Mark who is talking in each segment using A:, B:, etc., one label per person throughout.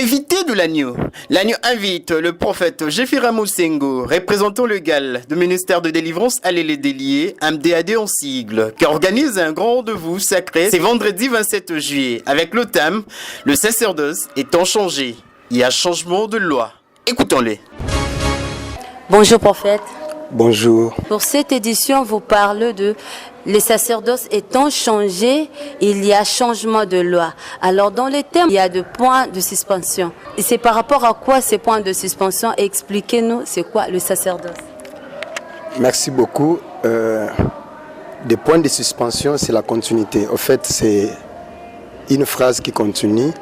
A: Invité de l'agneau. L'agneau invite le prophète Jeffira Moussengo, représentant légal du ministère de délivrance à l'Élé-Délié, MDAD en sigle, qui organise un grand rendez-vous sacré, c'est vendredi 27 juillet, avec le thème « Le sacerdoce étant changé, il y a changement de loi ». Écoutons-les.
B: Bonjour prophète.
C: Bonjour.
B: Pour cette édition, vous parlez de les sacerdoces étant changés, il y a changement de loi. Alors dans les termes, il y a des points de suspension. Et c'est par rapport à quoi ces points de suspension? Expliquez-nous, c'est quoi le sacerdoce?
C: Merci beaucoup. Des points de suspension, c'est la continuité. En fait, c'est une phrase qui continue.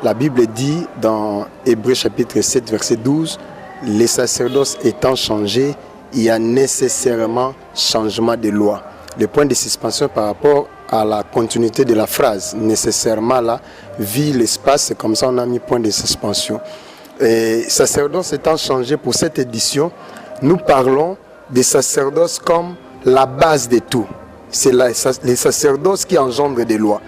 C: La Bible dit dans Hébreux chapitre 7, verset 12, « Les sacerdoces étant changés, il y a nécessairement changement de loi. » Le point de suspension par rapport à la continuité de la phrase, nécessairement là, vit l'espace, c'est comme ça on a mis point de suspension. Et sacerdoce étant changé pour cette édition, nous parlons des sacerdoces comme la base de tout. C'est les sacerdoces qui engendrent des lois.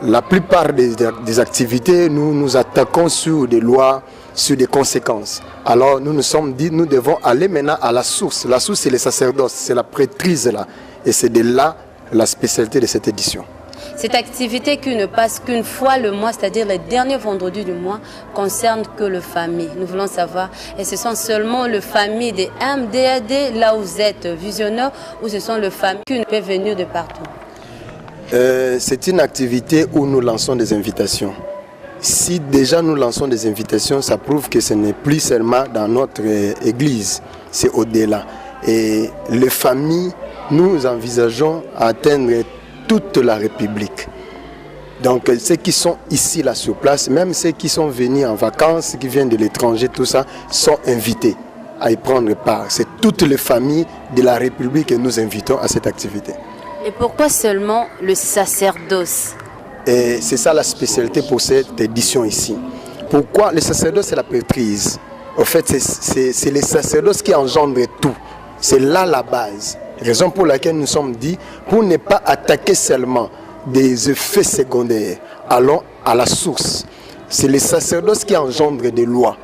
C: La plupart des activités, nous nous attaquons sur des lois, sur des conséquences. Alors nous nous sommes dit, nous devons aller maintenant à la source. La source, c'est les sacerdoces, c'est la prêtrise là. Et c'est de là la spécialité de cette édition.
B: Cette activité qui ne passe qu'une fois le mois, c'est-à-dire le dernier vendredi du mois, concerne que le famille. Nous voulons savoir, et ce sont seulement les familles des MDAD, là où vous êtes visionnaire, ou ce sont les familles qui peuvent venir de partout?
C: C'est une activité où nous lançons des invitations. Si déjà nous lançons des invitations, ça prouve que ce n'est plus seulement dans notre église, c'est au-delà. Et les familles, nous envisageons atteindre toute la République. Donc ceux qui sont ici, là, sur place, même ceux qui sont venus en vacances, qui viennent de l'étranger, tout ça, sont invités à y prendre part. C'est toutes les familles de la République que nous invitons à cette activité.
B: Et pourquoi seulement le sacerdoce?
C: Et c'est ça la spécialité pour cette édition ici. Pourquoi? Le sacerdoce, c'est la prêtrise. En fait, c'est les sacerdoces qui engendrent tout. C'est là la base. Raison pour laquelle nous sommes dit, pour ne pas attaquer seulement des effets secondaires, allons à la source. C'est les sacerdoces qui engendrent des lois,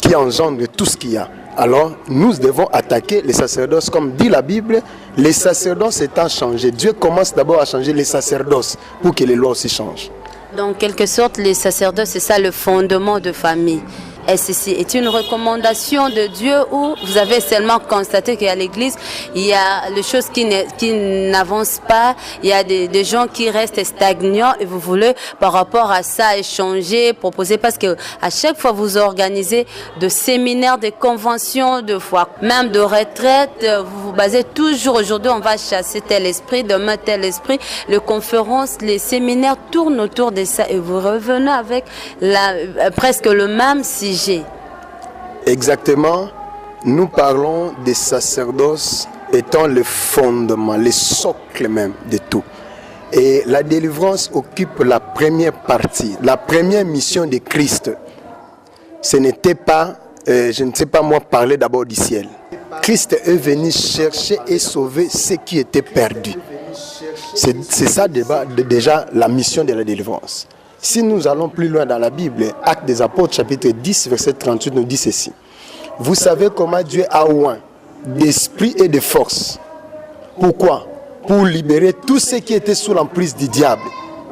C: qui engendrent tout ce qu'il y a. Alors, nous devons attaquer les sacerdoces, comme dit la Bible, les sacerdoces étant changés. Dieu commence d'abord à changer les sacerdoces pour que les lois aussi changent.
B: Donc, en quelque sorte, les sacerdoces, c'est ça le fondement de famille. Et ceci est une recommandation de Dieu où vous avez seulement constaté qu'à l'église, il y a des choses qui n'avancent pas, il y a des gens qui restent stagnants et vous voulez par rapport à ça échanger, proposer, parce que à chaque fois vous organisez de séminaires, de conventions, de fois même de retraite, vous vous basez toujours, aujourd'hui on va chasser tel esprit, demain tel esprit, les conférences, les séminaires tournent autour de ça et vous revenez avec presque le même sujet.
C: Exactement, nous parlons des sacerdoces étant le fondement, le socle même de tout. Et la délivrance occupe la première partie, la première mission de Christ. Ce n'était pas, je ne sais pas moi, parler d'abord du ciel. Christ est venu chercher et sauver ceux qui étaient perdus. C'est ça déjà la mission de la délivrance. Si nous allons plus loin dans la Bible, Actes des Apôtres, chapitre 10, verset 38, nous dit ceci. Vous savez comment Dieu a oint d'esprit et de force. Pourquoi? Pour libérer tous ceux qui étaient sous l'emprise du diable,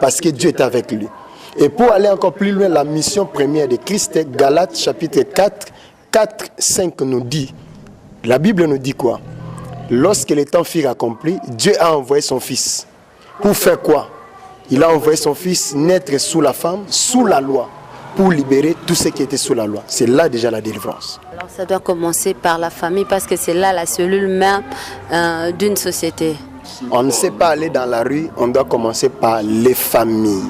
C: parce que Dieu est avec lui. Et pour aller encore plus loin, la mission première de Christ, Galates, chapitre 4, 5 nous dit, la Bible nous dit quoi? Lorsque les temps furent accomplis, Dieu a envoyé son Fils. Pour faire quoi? Il a envoyé son Fils naître sous la femme, sous la loi, pour libérer tous ceux qui étaient sous la loi. C'est là déjà la délivrance.
B: Alors ça doit commencer par la famille parce que c'est là la cellule même d'une société.
C: On ne sait pas aller dans la rue, on doit commencer par les familles.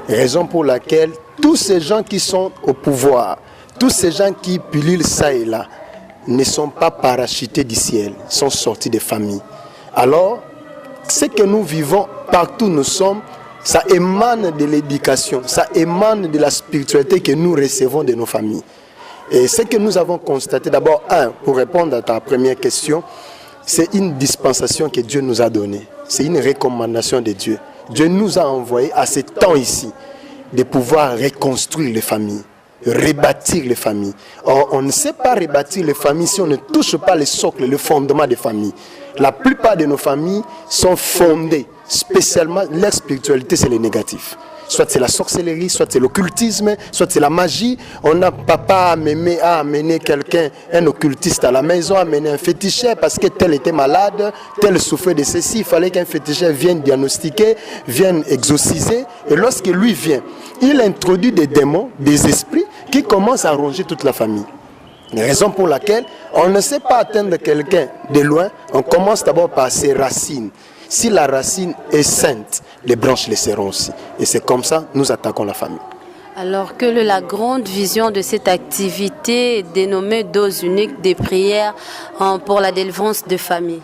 C: Raison pour laquelle tous ces gens qui sont au pouvoir, tous ces gens qui pullulent ça et là, ne sont pas parachutés du ciel, sont sortis des familles. Alors, ce que nous vivons partout où nous sommes, ça émane de l'éducation, ça émane de la spiritualité que nous recevons de nos familles. Et ce que nous avons constaté, d'abord, pour répondre à ta première question, c'est une dispensation que Dieu nous a donnée. C'est une recommandation de Dieu. Dieu nous a envoyé à ce temps ici de pouvoir reconstruire les familles. rebâtir les familles. Or, on ne sait pas rebâtir les familles si on ne touche pas le socle, le fondement des familles. La plupart de nos familles sont fondées, spécialement, leur spiritualité, c'est le négatif. Soit c'est la sorcellerie, soit c'est l'occultisme, soit c'est la magie. On a papa a amené quelqu'un, un occultiste à la maison, a amené un féticheur parce que tel était malade, tel souffrait de ceci. Il fallait qu'un féticheur vienne diagnostiquer, vienne exorciser. Et lorsque lui vient, il introduit des démons, des esprits qui commencent à ronger toute la famille. La raison pour laquelle on ne sait pas atteindre quelqu'un de loin, on commence d'abord par ses racines. Si la racine est sainte, les branches le seront aussi. Et c'est comme ça que nous attaquons la famille.
B: Alors que la grande vision de cette activité dénommée dose unique des prières pour la délivrance de famille.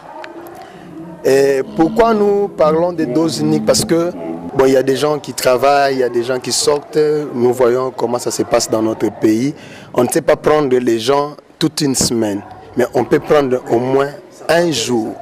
C: Et pourquoi nous parlons de doses uniques? Parce que il y a des gens qui travaillent, il y a des gens qui sortent. Nous voyons comment ça se passe dans notre pays. On ne sait pas prendre les gens toute une semaine, mais on peut prendre au moins un jour.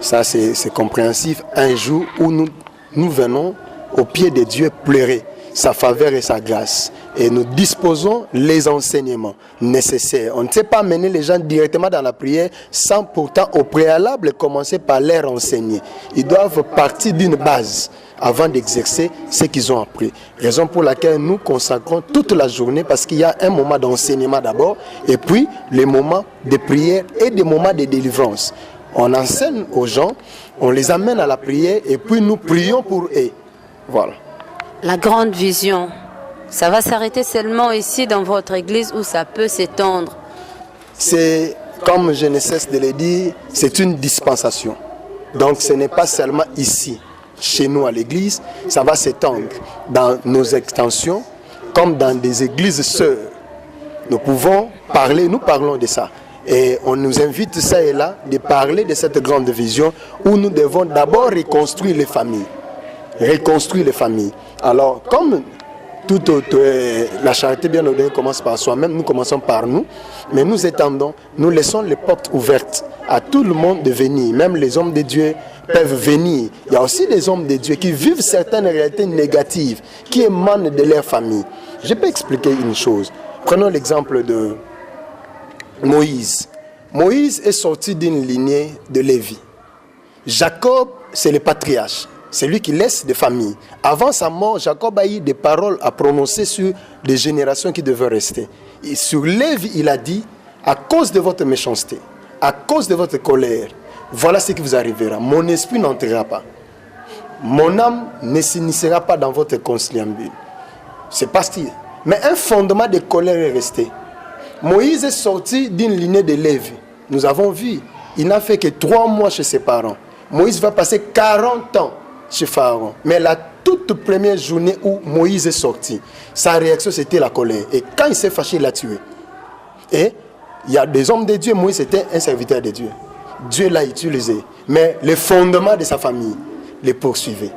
C: Ça, c'est compréhensif. Un jour où nous venons au pied de Dieu pleurer sa faveur et sa grâce. Et nous disposons les enseignements nécessaires. On ne sait pas amener les gens directement dans la prière sans pourtant au préalable commencer par leur enseigner. Ils doivent partir d'une base avant d'exercer ce qu'ils ont appris. Raison pour laquelle nous consacrons toute la journée parce qu'il y a un moment d'enseignement d'abord et puis les moments de prière et des moments de délivrance. On enseigne aux gens, on les amène à la prière et puis nous prions pour eux. Voilà.
B: La grande vision, ça va s'arrêter seulement ici dans votre église ou ça peut s'étendre?
C: C'est, comme je ne cesse de le dire, c'est une dispensation. Donc ce n'est pas seulement ici, chez nous à l'église, ça va s'étendre dans nos extensions comme dans des églises sœurs. Nous pouvons parler, nous parlons de ça. Et on nous invite ça et là de parler de cette grande vision où nous devons d'abord reconstruire les familles. Reconstruire les familles. Alors, comme toute la charité bien ordonnée commence par soi-même, nous commençons par nous, mais nous étendons, nous laissons les portes ouvertes à tout le monde de venir. Même les hommes de Dieu peuvent venir. Il y a aussi des hommes de Dieu qui vivent certaines réalités négatives, qui émanent de leur famille. Je peux expliquer une chose. Prenons l'exemple de Moïse. Moïse est sorti d'une lignée de Lévi. Jacob, c'est le patriarche. C'est lui qui laisse des familles. Avant sa mort, Jacob a eu des paroles à prononcer sur les générations qui devaient rester. Et sur Lévi, il a dit, à cause de votre méchanceté, à cause de votre colère, voilà ce qui vous arrivera. Mon esprit n'entrera pas. Mon âme ne s'initiera pas dans votre conciliambule. C'est pas style. Mais un fondement de colère est resté. Moïse est sorti d'une lignée de Lévi. Nous avons vu, il n'a fait que 3 mois chez ses parents. Moïse va passer 40 ans chez Pharaon. Mais la toute première journée où Moïse est sorti, sa réaction c'était la colère. Et quand il s'est fâché, il l'a tué. Et il y a des hommes de Dieu, Moïse était un serviteur de Dieu. Dieu l'a utilisé. Mais le fondement de sa famille les poursuivait.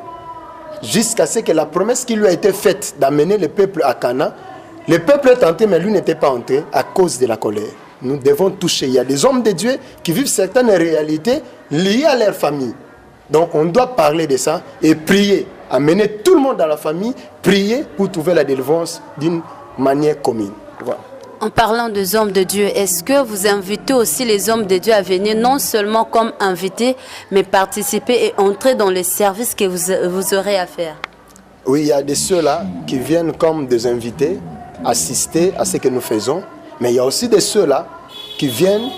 C: Jusqu'à ce que la promesse qui lui a été faite d'amener le peuple à Canaan, le peuple est entré, mais lui n'était pas entré à cause de la colère. Nous devons toucher. Il y a des hommes de Dieu qui vivent certaines réalités liées à leur famille. Donc on doit parler de ça et prier. Amener tout le monde dans la famille, prier pour trouver la délivrance d'une manière commune. Voilà.
B: En parlant des hommes de Dieu, est-ce que vous invitez aussi les hommes de Dieu à venir non seulement comme invités, mais participer et entrer dans les services que vous aurez à faire?
C: Oui, il y a de ceux-là qui viennent comme des invités, assister à ce que nous faisons. Mais il y a aussi de ceux-là qui viennent,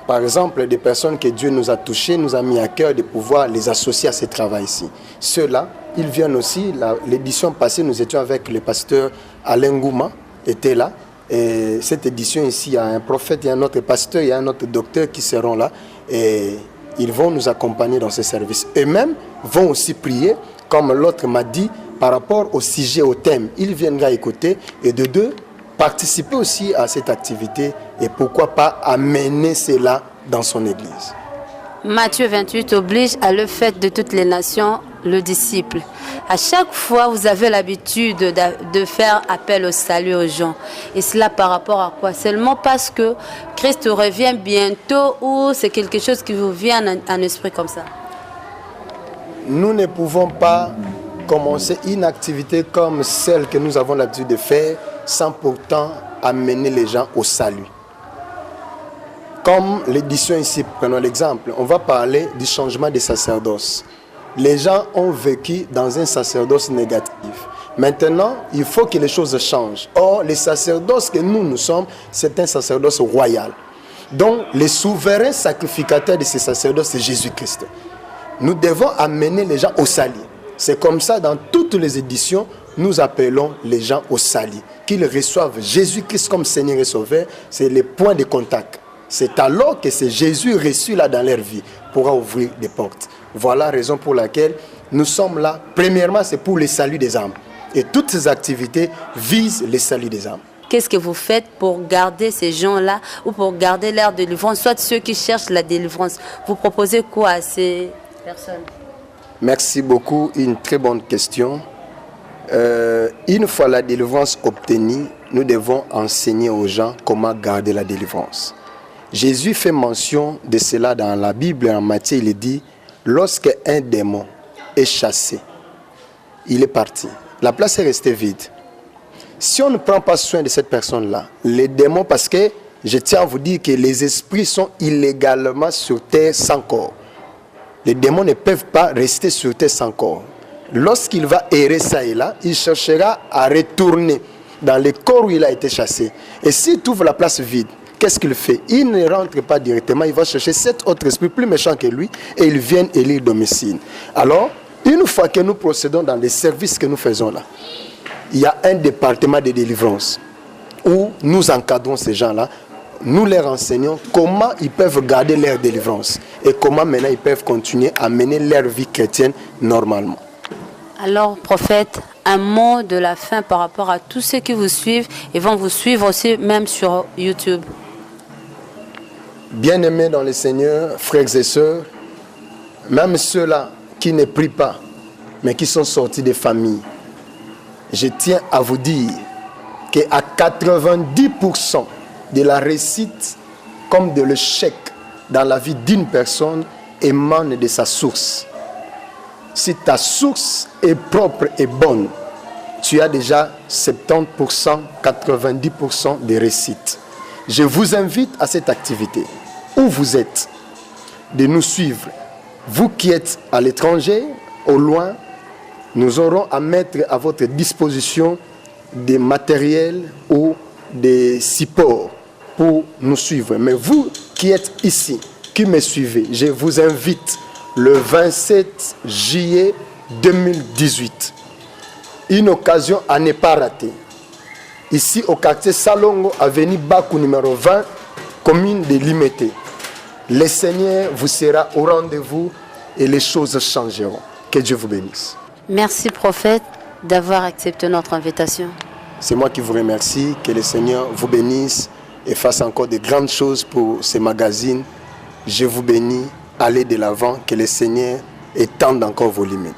C: par exemple, des personnes que Dieu nous a touchées, nous a mis à cœur de pouvoir les associer à ce travail-ci. Ceux-là, ils viennent aussi. L'édition passée, nous étions avec le pasteur Alain Gouma, était là. Et cette édition ici, il y a un prophète, il y a un autre pasteur, il y a un autre docteur qui seront là. Et ils vont nous accompagner dans ce service. Eux-mêmes vont aussi prier, comme l'autre m'a dit, par rapport au sujet, au thème. Il viendra écouter et de deux, participer aussi à cette activité et pourquoi pas amener cela dans son église.
B: Matthieu 28 oblige à le fait de toutes les nations, le disciple. À chaque fois, vous avez l'habitude de faire appel au salut aux gens. Et cela par rapport à quoi? Seulement parce que Christ revient bientôt ou c'est quelque chose qui vous vient en esprit comme ça?
C: Nous ne pouvons pas commencer une activité comme celle que nous avons l'habitude de faire sans pourtant amener les gens au salut. Comme l'édition ici, prenons l'exemple, on va parler du changement des sacerdoces. Les gens ont vécu dans un sacerdoce négatif. Maintenant, il faut que les choses changent. Or, les sacerdoces que nous sommes, c'est un sacerdoce royal. Donc, le souverain sacrificateur de ces sacerdoces, c'est Jésus-Christ. Nous devons amener les gens au salut. C'est comme ça, dans toutes les éditions, nous appelons les gens au salut. Qu'ils reçoivent Jésus-Christ comme Seigneur et Sauveur, c'est le point de contact. C'est alors que c'est Jésus reçu là dans leur vie pourra ouvrir des portes. Voilà la raison pour laquelle nous sommes là. Premièrement, c'est pour le salut des âmes. Et toutes ces activités visent le salut des âmes.
B: Qu'est-ce que vous faites pour garder ces gens-là ou pour garder leur délivrance, soit ceux qui cherchent la délivrance? Vous proposez quoi à ces personnes?
C: Merci beaucoup, une très bonne question. Une fois la délivrance obtenue, nous devons enseigner aux gens comment garder la délivrance. Jésus fait mention de cela dans la Bible, en Matthieu, il dit, lorsque un démon est chassé, il est parti. La place est restée vide. Si on ne prend pas soin de cette personne-là, les démons, parce que je tiens à vous dire que les esprits sont illégalement sur terre sans corps. Les démons ne peuvent pas rester sur terre sans corps. Lorsqu'il va errer ça et là, il cherchera à retourner dans le corps où il a été chassé. Et s'il trouve la place vide, qu'est-ce qu'il fait? Il ne rentre pas directement, il va chercher 7 autres esprits plus méchants que lui et ils viennent élire domicile. Alors, une fois que nous procédons dans les services que nous faisons là, il y a un département de délivrance où nous encadrons ces gens-là, nous leur enseignons comment ils peuvent garder leur délivrance et comment maintenant ils peuvent continuer à mener leur vie chrétienne normalement.
B: Alors, prophète, un mot de la fin par rapport à tous ceux qui vous suivent et vont vous suivre aussi même sur YouTube.
C: Bien-aimés dans le Seigneur, frères et sœurs, même ceux-là qui ne prient pas, mais qui sont sortis des familles, je tiens à vous dire qu'à 90% de la réussite comme de l'échec dans la vie d'une personne émane de sa source. Si ta source est propre et bonne, tu as déjà 70%, 90% de réussite. Je vous invite à cette activité, où vous êtes, de nous suivre. Vous qui êtes à l'étranger, au loin, nous aurons à mettre à votre disposition des matériels ou des supports pour nous suivre. Mais vous qui êtes ici, qui me suivez, je vous invite le 27 juillet 2018. Une occasion à ne pas rater. Ici au quartier Salongo, avenue Bakou numéro 20, commune de Limete. Le Seigneur vous sera au rendez-vous et les choses changeront. Que Dieu vous bénisse.
B: Merci, prophète, d'avoir accepté notre invitation.
C: C'est moi qui vous remercie. Que le Seigneur vous bénisse et fasse encore de grandes choses pour ces magazines. Je vous bénis. Allez de l'avant. Que le Seigneur étende encore vos limites.